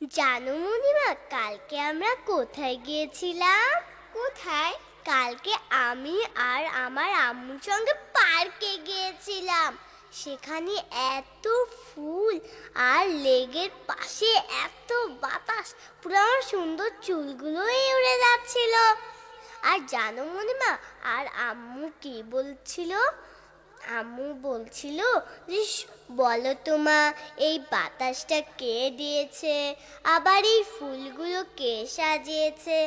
জানো মনিমা, কালকে আমরা কোথায় গিয়েছিলাম? কোথায়? কালকে আমি আর আমার আম্মুর সঙ্গে পার্কে গিয়েছিলাম। সেখানে এত ফুল আর লেগের পাশে এত বাতাস, পুরো আমার সুন্দর চুলগুলোই উড়ে যাচ্ছিল। আর জানো মনিমা, আর আম্মু কি বলছিল? আম্মু বলছিল যে বলো তো মা, এই বাতাসটা কে দিয়েছে, আবার এই ফুলগুলো কে সাজিয়েছে,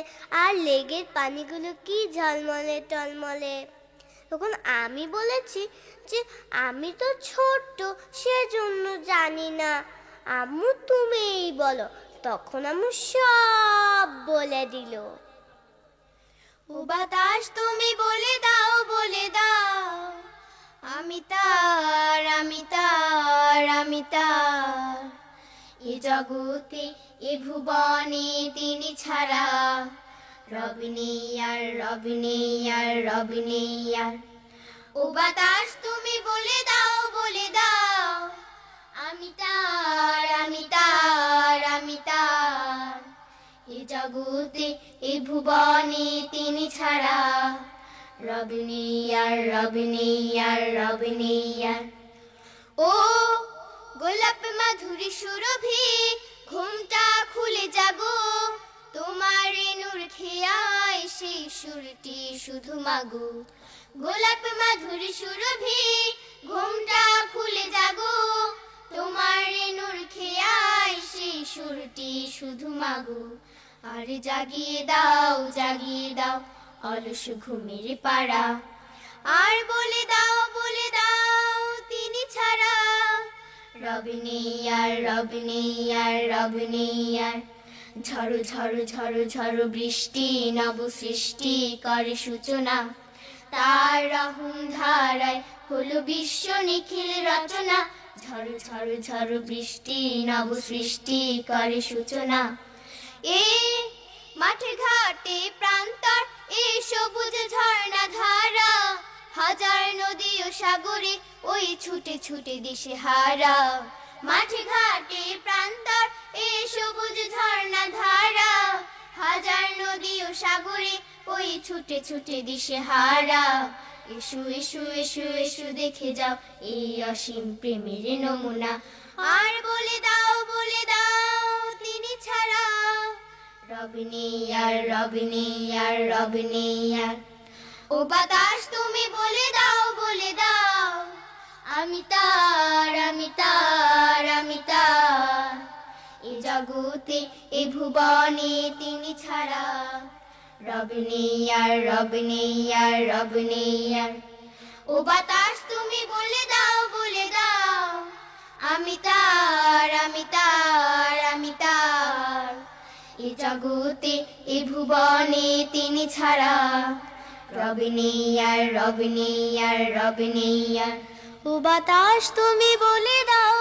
আর লেগের পানিগুলো কি ঝলমলে টলমলে। তখন আমি বলেছি যে আমি তো ছোট্ট, সেজন্য জানি না। আম্মু তুমিই বলো। তখন আম্মু সব বলে দিল। ও বাতাস তুমি বলে দাও, বলে দাও, আমি তার, আমি তার, আমি তার। এ জগতে এ ভুবনে তিনি ছাড়া রবি নেই আর, রবি নেই আর, রবি নেই আর। ও বাতাস তুমি বলে দাও, বলে দাও, আমি তার, আমি তার, আমি তার। এ জগতে এ ভুবনে তিনি ছাড়া রবি নেই আর, রবি নেই আর, রবি নেই আর। ও গোলাপ মাধুরী সুরভি, ঘুমটা খুলে জাগো, তোমার নূর খেয়ায় সেই সুরটি শুধু মাগো। গোলাপ মাধুরী সুরভি, ঘুমটা খুলে জাগো, তোমার নূর খেয়ায় সেই সুরটি শুধু মাগো। আর জাগিয়ে দাও, জাগিয়ে দাও অলস ঘুমের পাড়া, আর বলে দাও, বলে দাও তিনি ছাড়া রবি নেই আর, রবি নেই আর, রবি নেই আর। ঝড়ো ঝড়ো ঝড়ো ঝড়ো বৃষ্টি নব সৃষ্টি করে সূচনা, তার রহম ধারায় হলো বিশ্ব নিখিল রচনা। ঝড়ো ঝড়ো ঝড়ো বৃষ্টি নব সৃষ্টি করে সূচনা। এ মাঠে ঘাটে প্রান্তর, এ সবুজ ঝর্ণা ধারা, হাজার নদী ও সাগরে ওই ছুটে ছুটে দিশে হারা। মাঠে ঘাটে প্রান্তর, এ সবুজ ঝর্ণা ধারা, হাজার নদী ও সাগরে ওই ছুটে ছুটে দিশে হারা। এসো এসো এসো এসো দেখে যাও এই অসীম প্রেমের নমুনা, আর বলে দাও, বলে দাও তিনি ছাড়া রবি নেই আর, রবি নেই আর, রবি নেই আর। ও বাতাস তুমি বলে দাও, বলে দাও, আমি তার, আমি তার, আমি তার। এ জগতে এ ভুবনে তিনি ছাড়া রবি নেই আর, রবি নেই আর, রবি নেই আর। ও বাতাস তুমি বলে দাও, বলে দাও, আমি তার, আমি তার, আমি তার। এ জগতে এ ভুবনে তিনি ছাড়া রবি নেই আর, রবি নেই আর, রবি নেই আর। ও বাতাস তুমি বলে দাও।